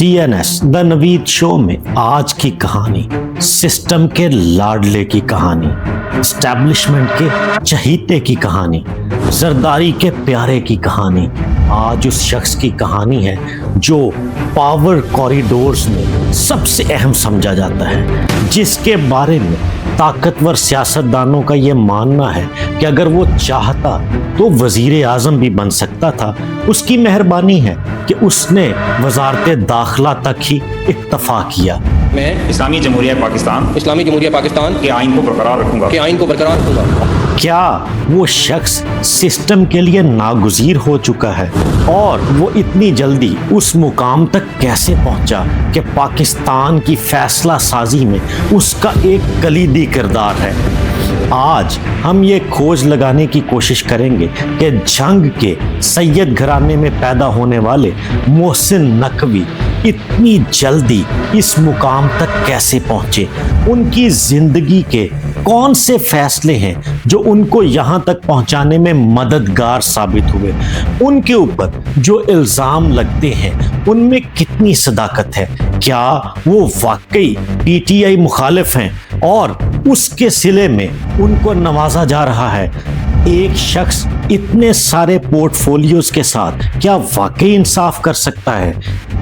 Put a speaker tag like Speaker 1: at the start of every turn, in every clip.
Speaker 1: TNS the Naveed show में आज की कहानी सिस्टम के लाडले की कहानी, एस्टैब्लिशमेंट के चहीते की कहानी, जरदारी के प्यारे की कहानी। आज उस शख्स की कहानी है जो पावर कॉरिडोर्स में सबसे अहम समझा जाता है, जिसके बारे में ताकतवर सियासतदानों का ये मानना है कि अगर वो चाहता तो वजीर आज़म भी बन सकता था। उसकी मेहरबानी है कि उसने वजारत दाखिला तक ही इत्तफाक किया।
Speaker 2: मैं
Speaker 3: इस्लामी जमहूरिया पाकिस्तान
Speaker 2: के आइन को बरकरार रखूंगा।
Speaker 1: क्या वो शख्स सिस्टम के लिए नागुज़ीर हो चुका है और वो इतनी जल्दी उस मुकाम तक कैसे पहुंचा कि पाकिस्तान की फैसला साजी में उसका एक कलीदी किरदार है? आज हम ये खोज लगाने की कोशिश करेंगे कि जंग के सैयद घराने में पैदा होने वाले मोहसिन नकवी इतनी जल्दी इस मुकाम तक कैसे पहुंचे। उनकी ज़िंदगी के कौन से फैसले हैं जो उनको यहाँ तक पहुँचाने में मददगार साबित हुए। उनके ऊपर जो इल्ज़ाम लगते हैं उनमें कितनी सदाकत है। क्या वो वाकई PTI मुखालिफ हैं और उसके सिले में उनको नवाजा जा रहा है। एक शख्स इतने सारे पोर्टफोलियोज के साथ क्या वाकई इंसाफ कर सकता है?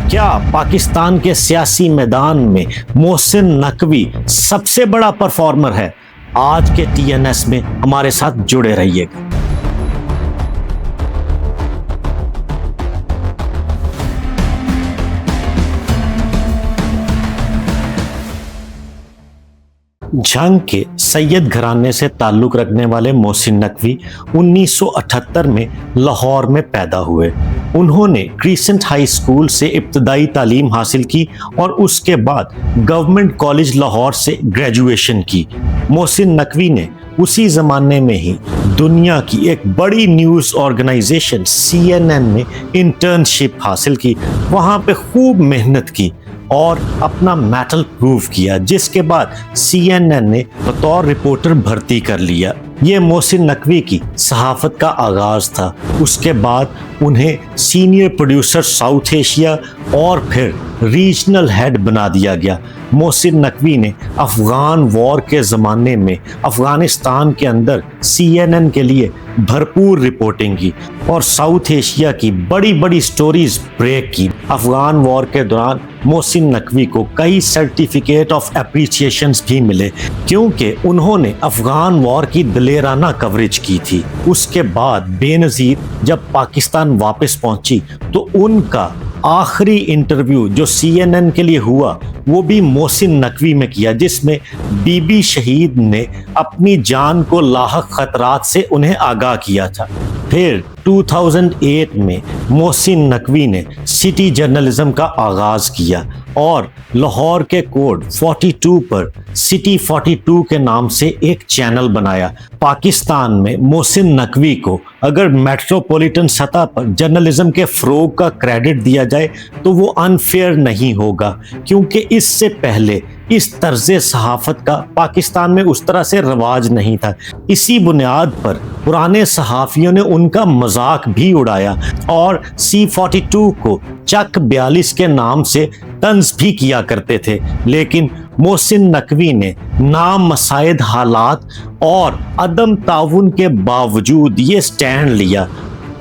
Speaker 1: क्या पाकिस्तान के सियासी मैदान में मोहसिन नकवी सबसे बड़ा परफॉर्मर है? आज के TNS में हमारे साथ जुड़े रहिएगा। जंग के सैयद घराने से ताल्लुक़ रखने वाले मोहसिन नकवी 1978 में लाहौर में पैदा हुए। उन्होंने क्रिसेंट हाई स्कूल से इब्तदाई तालीम हासिल की और उसके बाद गवर्नमेंट कॉलेज लाहौर से ग्रेजुएशन की। मोहसिन नकवी ने उसी ज़माने में ही दुनिया की एक बड़ी न्यूज़ ऑर्गेनाइजेशन CNN में इंटर्नशिप हासिल की। वहाँ पे खूब मेहनत की और अपना मेटल प्रूव किया, जिसके बाद CNN ने बतौर रिपोर्टर भर्ती कर लिया। ये मोहसिन नकवी की सहाफ़त का आगाज़ था। उसके बाद उन्हें सीनियर प्रोड्यूसर साउथ एशिया और फिर रीजनल हेड बना दिया गया। मोहसिन नकवी ने अफ़गान वॉर के ज़माने में अफ़गानिस्तान के अंदर CNN के लिए भरपूर रिपोर्टिंग की और साउथ एशिया की बड़ी बड़ी स्टोरीज ब्रेक की। अफ़गान वॉर के दौरान मोहसिन नकवी को कई सर्टिफिकेट ऑफ अप्रिसिएशंस भी मिले, क्योंकि उन्होंने अफ़गान वॉर की दिलेराना कवरेज की थी। उसके बाद बेनज़ीर जब पाकिस्तान वापस पहुंची तो उनका आखिरी इंटरव्यू जो CNN के लिए हुआ वो भी मोहसिन नकवी में किया, जिसमें बीबी शहीद ने अपनी जान को लाहक खतरात से उन्हें आगाह किया था। फिर 2008 में मोहसिन नकवी ने सिटी जर्नलिज्म का आगाज़ किया और लाहौर के कोड 42 पर सिटी 42 के नाम से एक चैनल बनाया। पाकिस्तान में मोहसिन नकवी को अगर मेट्रोपॉलिटन सतह पर जर्नलिज्म के फ़रोग का क्रेडिट दिया जाए तो वो अनफेयर नहीं होगा, क्योंकि इससे पहले इस तर्ज़ सहाफ़त का पाकिस्तान में उस तरह से रवाज नहीं था। इसी बुनियाद पर पुराने सहाफ़ियों ने उनका मजाक भी उड़ाया और C42 को चक 42 के नाम से तंज भी किया करते थे। लेकिन मोहसिन नकवी ने नामसाइद हालात और अदम ताउन के बावजूद ये स्टैंड लिया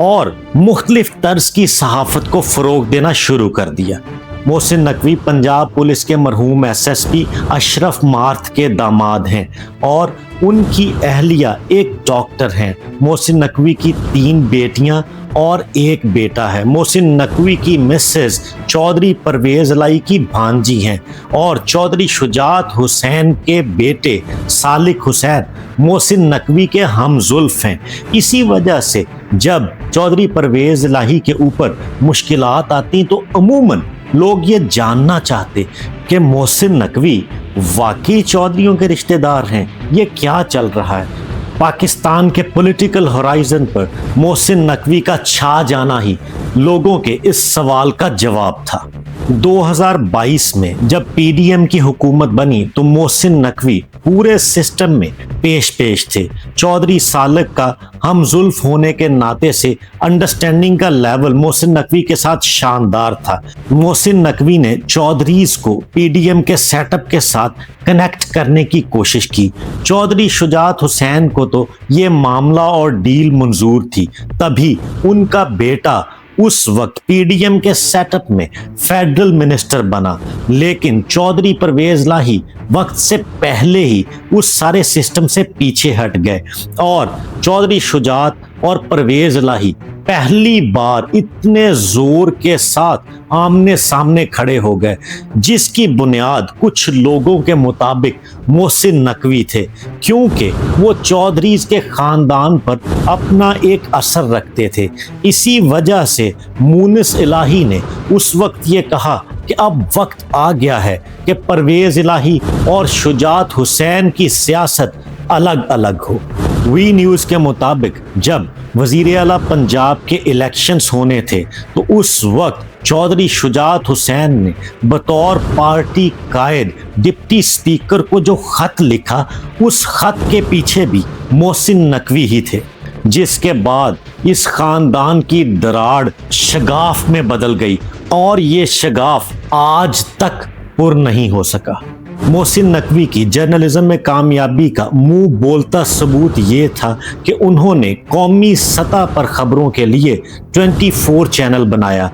Speaker 1: और मुख्तलिफ तर्ज की सहाफ़त को फ़रोग देना शुरू कर दिया। मोहसिन नकवी पंजाब पुलिस के मरहूम SSP अशरफ मार्थ के दामाद हैं और उनकी अहलिया एक डॉक्टर हैं। मोहसिन नकवी की 3 बेटियां और 1 बेटा है। मोहसिन नकवी की मिसेस चौधरी परवेज़ लाई की भांजी हैं और चौधरी शुजात हुसैन के बेटे सालिक हुसैन मोहसिन नकवी के हमजुल्फ हैं। इसी वजह से जब चौधरी परवेज़ लाही के ऊपर मुश्किलात आती तो अमूमन लोग ये जानना चाहते कि मोहसिन नकवी वाकई चौधरियों के रिश्तेदार हैं। ये क्या चल रहा है? पाकिस्तान के पॉलिटिकल होराइजन पर मोहसिन नकवी का छा जाना ही लोगों के इस सवाल का जवाब था। 2022 में जब पीडीएम की हुकूमत बनी तो मोहसिन नकवी पूरे सिस्टम में पेश थे। चौधरी सालक का हम जुल्फ होने के नाते से अंडरस्टैंडिंग का लेवल मोहसिन नकवी के साथ शानदार था। मोहसिन नकवी ने चौधरीज को पीडीएम के सेटअप के साथ कनेक्ट करने की कोशिश की। चौधरी शुजात हुसैन को तो ये मामला और डील मंजूर थी, तभी उनका बेटा उस वक्त पीडीएम के सेटअप में फेडरल मिनिस्टर बना। लेकिन चौधरी परवेज इलाही वक्त से पहले ही उस सारे सिस्टम से पीछे हट गए और चौधरी शुजात और परवेज इलाही पहली बार इतने जोर के साथ आमने सामने खड़े हो गए, जिसकी बुनियाद कुछ लोगों के मुताबिक मोहसिन नकवी थे, क्योंकि वो चौधरीज के खानदान पर अपना एक असर रखते थे। इसी वजह से मुनिस इलाही ने उस वक्त ये कहा कि अब वक्त आ गया है कि परवेज इलाही और शुजात हुसैन की सियासत अलग अलग हो। वी न्यूज़ के मुताबिक जब वज़ीर आला पंजाब के इलेक्शंस होने थे तो उस वक्त चौधरी शुजात हुसैन ने बतौर पार्टी कायद डिप्टी स्पीकर को जो खत लिखा, उस खत के पीछे भी मोहसिन नकवी ही थे, जिसके बाद इस खानदान की दरार शगाफ में बदल गई और ये शगाफ आज तक पुर नहीं हो सका। मोहसिन नकवी की जर्नलिज्म में कामयाबी का मुंह बोलता सबूत ये था कि उन्होंने कौमी सतह पर खबरों के लिए 24 चैनल बनाया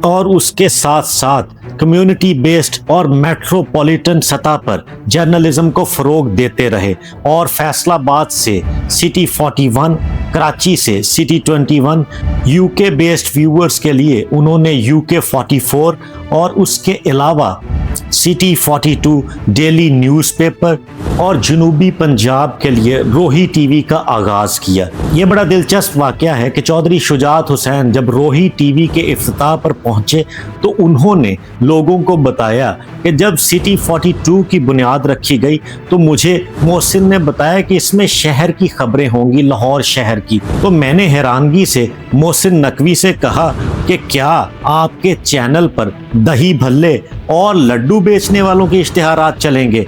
Speaker 1: और उसके साथ साथ कम्युनिटी बेस्ड और मेट्रोपॉलिटन सतह पर जर्नलिज्म को फ़रोग देते रहे और फैसलाबाद से सिटी 41, कराची से सिटी 21, यूके बेस्ड व्यूअर्स के लिए उन्होंने यूके 44 और उसके अलावा सिटी 42 डेली न्यूज़पेपर और जनूबी पंजाब के लिए रोही टीवी का आगाज़ किया। ये बड़ा दिलचस्प वाक़या है कि चौधरी शुजात हुसैन जब रोही टीवी के इफ्तिताह पर पहुँचे तो उन्होंने लोगों को बताया कि जब सिटी 42 की बुनियाद रखी गई तो मुझे मोहसिन ने बताया कि इसमें शहर की खबरें होंगी, लाहौर शहर की। तो मैंने हैरानगी से मोहसिन नकवी से कहा कि क्या आपके चैनल पर दही भल्ले और लड्डू बेचने वालों के इश्तिहारात चलेंगे?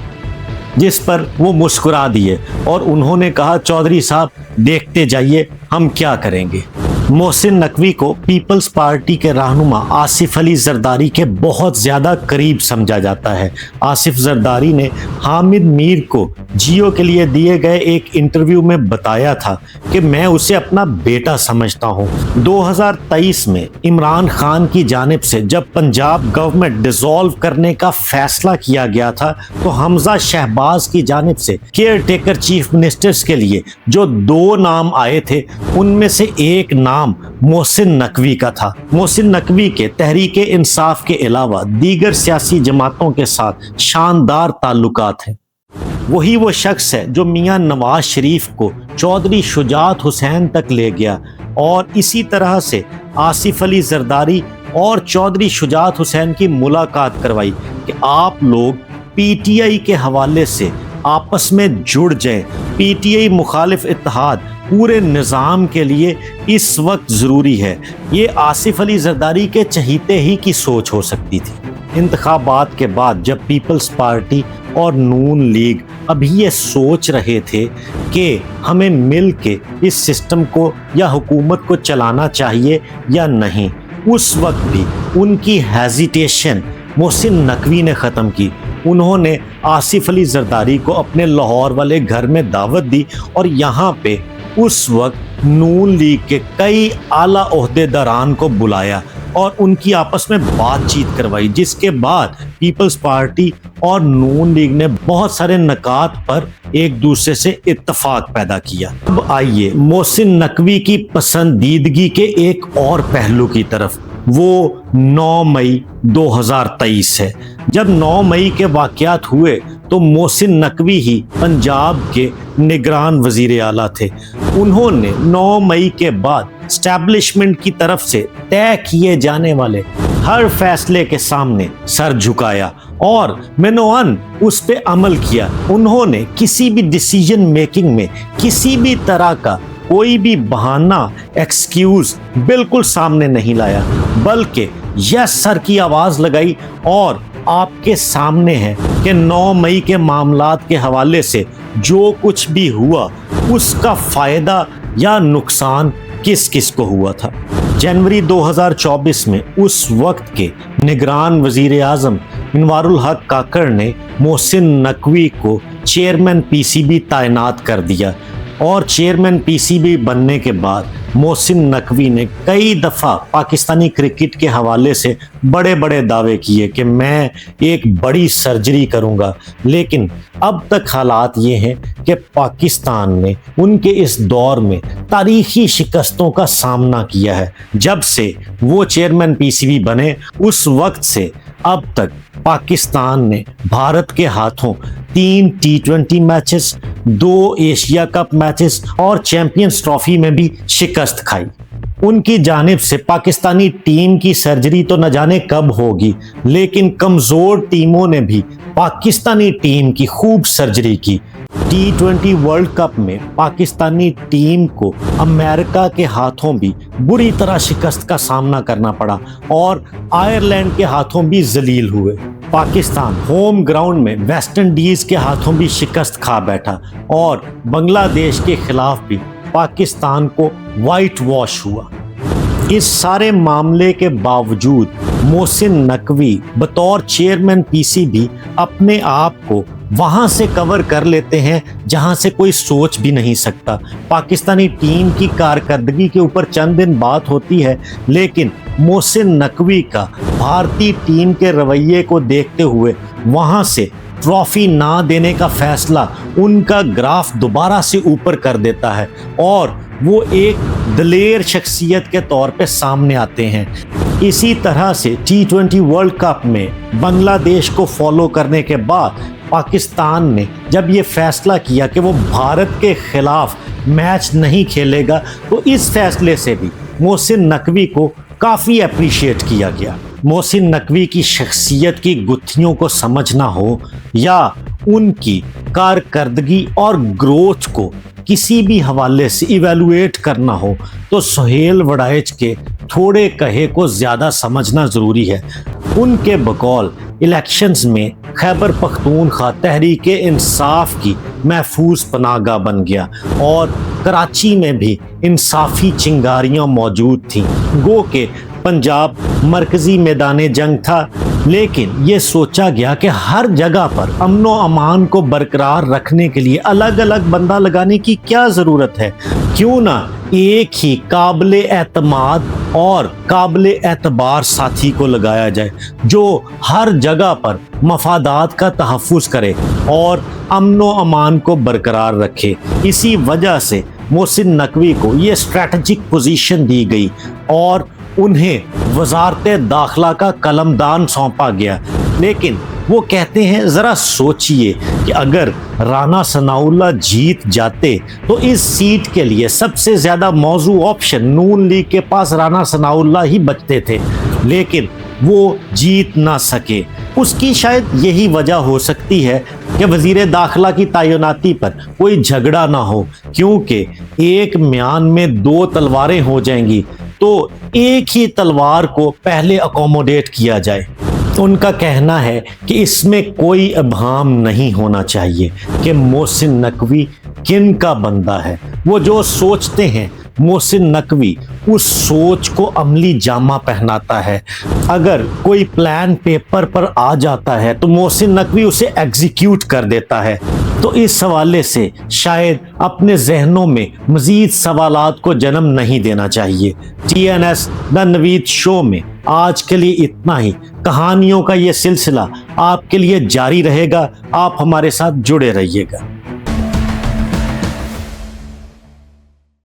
Speaker 1: जिस पर वो मुस्कुरा दिए और उन्होंने कहा, चौधरी साहब देखते जाइए हम क्या करेंगे। मोहसिन नकवी को पीपल्स पार्टी के रहनुमा आसिफ अली जरदारी के बहुत ज़्यादा करीब समझा जाता है। आसिफ जरदारी ने हामिद मीर को जियो के लिए दिए गए एक इंटरव्यू में बताया था कि मैं उसे अपना बेटा समझता हूँ। 2023 में इमरान खान की जानिब से जब पंजाब गवर्नमेंट डिसॉल्व करने का फैसला किया गया था तो हमजा शहबाज की जानिब से केयर टेकर चीफ मिनिस्टर्स के लिए जो 2 नाम आए थे उनमें से एक नाम मोहसिन नकवी का था। मोहसिन नकवी के तहरीके इंसाफ के अलावा दीगर सियासी जमातों के साथ शानदार ताल्लुकात हैं। वही वो शख्स है जो मियां नवाज शरीफ को चौधरी शुजात हुसैन तक ले गया और इसी तरह से आसिफ अली जरदारी और चौधरी शुजात हुसैन की मुलाकात करवाई कि आप लोग पीटीआई के हवाले से आपस में जुड़ जाएं। पीटीआई मुखालिफ इत्तेहाद पूरे निज़ाम के लिए इस वक्त ज़रूरी है। ये आसिफ अली जरदारी के चहीते ही की सोच हो सकती थी। इंतखाबात के बाद जब पीपल्स पार्टी और नून लीग अभी ये सोच रहे थे कि हमें मिल के इस सिस्टम को या हुकूमत को चलाना चाहिए या नहीं, उस वक्त भी उनकी हेजिटेशन मोहसिन नकवी ने ख़त्म की। उन्होंने आसिफ अली जरदारी को अपने लाहौर वाले घर में दावत दी और यहाँ पे उस वक्त नून लीग के कई आला ओहदेदारान को बुलाया और उनकी आपस में बातचीत करवाई, जिसके बाद पीपल्स पार्टी और नून लीग ने बहुत सारे नकात पर एक दूसरे से इत्तेफाक पैदा किया। अब आइए मोहसिन नकवी की पसंदीदगी के एक और पहलू की तरफ। वो 9 मई 2023 है। जब 9 मई के वाक़यात हुए तो मोहसिन नकवी ही पंजाब के निगरान वज़ीर आला थे। उन्होंने 9 मई के बाद एस्टैब्लिशमेंट की तरफ से तय किए जाने वाले हर फैसले के सामने सर झुकाया और मेनोअन उस पे अमल किया। उन्होंने किसी भी डिसीजन मेकिंग में किसी भी तरह का कोई भी बहाना, एक्सक्यूज बिल्कुल सामने नहीं लाया, बल्कि यस सर की आवाज लगाई और आपके सामने है कि 9 मई के मामलात के हवाले से जो कुछ भी हुआ उसका फायदा या नुकसान किस किस को हुआ था। जनवरी 2024 में उस वक्त के निगरान वजीर आजम इनवारुल हक काकड़ ने मोहसिन नकवी को चेयरमैन पीसीबी तैनात कर दिया और चेयरमैन पीसीबी बनने के बाद मोहसिन नकवी ने कई दफ़ा पाकिस्तानी क्रिकेट के हवाले से बड़े बड़े दावे किए कि मैं एक बड़ी सर्जरी करूंगा, लेकिन अब तक हालात ये हैं कि पाकिस्तान ने उनके इस दौर में तारीखी शिकस्तों का सामना किया है। जब से वो चेयरमैन पीसीबी बने उस वक्त से अब तक पाकिस्तान ने भारत के हाथों 3 T20 matches, 2 Asia cup matches और चैंपियंस ट्रॉफी में भी शिकस्त खाई। उनकी जानिब से पाकिस्तानी टीम की सर्जरी तो न जाने कब होगी, लेकिन कमज़ोर टीमों ने भी पाकिस्तानी टीम की खूब सर्जरी की। T20 वर्ल्ड कप में पाकिस्तानी टीम को अमेरिका के हाथों भी बुरी तरह शिकस्त का सामना करना पड़ा और आयरलैंड के हाथों भी जलील हुए। पाकिस्तान होम ग्राउंड में वेस्ट इंडीज़ के हाथों भी शिकस्त खा बैठा और बांग्लादेश के खिलाफ भी पाकिस्तान को वाइट वॉश हुआ। इस सारे मामले के बावजूद मोहसिन नकवी बतौर चेयरमैन पीसीबी अपने आप को वहां से कवर कर लेते हैं जहां से कोई सोच भी नहीं सकता। पाकिस्तानी टीम की कारकर्दगी के ऊपर चंद दिन बात होती है, लेकिन मोहसिन नकवी का भारतीय टीम के रवैये को देखते हुए वहां से ट्रॉफी ना देने का फैसला उनका ग्राफ दोबारा से ऊपर कर देता है और वो एक दलेर शख्सियत के तौर पे सामने आते हैं। इसी तरह से T20 वर्ल्ड कप में बांग्लादेश को फॉलो करने के बाद पाकिस्तान ने जब ये फैसला किया कि वो भारत के खिलाफ मैच नहीं खेलेगा, तो इस फैसले से भी मोहसिन नकवी को काफ़ी अप्रिशिएट किया गया। मोहसिन नकवी की शख्सियत की गुत्थियों को समझना हो या उनकी कारकर्दगी और ग्रोथ को किसी भी हवाले से इवेलुएट करना हो तो सुहेल वड़ाइच के थोड़े कहे को ज़्यादा समझना ज़रूरी है। उनके बकौल इलेक्शंस में खैबर पख्तूनख्वा तहरीके इंसाफ की महफूज पनाहगाह बन गया और कराची में भी इंसाफी चिंगारियाँ मौजूद थीं। गो के पंजाब मरकज़ी मैदान जंग था, लेकिन ये सोचा गया कि हर जगह पर अमन व अमान को बरकरार रखने के लिए अलग अलग बंदा लगाने की क्या ज़रूरत है, क्यों ना एक ही काबिल एतमाद और काबिल एतबार साथी को लगाया जाए जो हर जगह पर मफादात का तहफ़्फ़ुज़ करे और अमन व अमान को बरकरार रखे। इसी वजह से मोहसिन नकवी को ये स्ट्रैटेजिक पोजीशन दी गई और उन्हें वज़ारत दाखिला का कलमदान सौंपा गया। लेकिन वो कहते हैं ज़रा सोचिए कि अगर राना सनाउल्लाह जीत जाते तो इस सीट के लिए सबसे ज़्यादा मौजू ऑप्शन नून लीग के पास राना सनाउल्लाह ही बचते थे, लेकिन वो जीत ना सके। उसकी शायद यही वजह हो सकती है कि वज़ीर दाखिला की तैनाती पर कोई झगड़ा ना हो, क्योंकि एक म्यान में 2 तलवारें हो जाएंगी तो एक ही तलवार को पहले अकोमोडेट किया जाए। उनका कहना है कि इसमें कोई अबहम नहीं होना चाहिए कि मोहसिन नकवी किन का बंदा है। वो जो सोचते हैं मोहसिन नकवी उस सोच को अमली जामा पहनाता है। अगर कोई प्लान पेपर पर आ जाता है तो मोहसिन नकवी उसे एग्जीक्यूट कर देता है। तो इस हवाले से शायद अपने जहनों में मज़ीद सवालात को जन्म नहीं देना चाहिए। TNS द नवीद शो में आज के लिए इतना ही। कहानियों का ये सिलसिला आपके लिए जारी रहेगा, आप हमारे साथ जुड़े रहिएगा।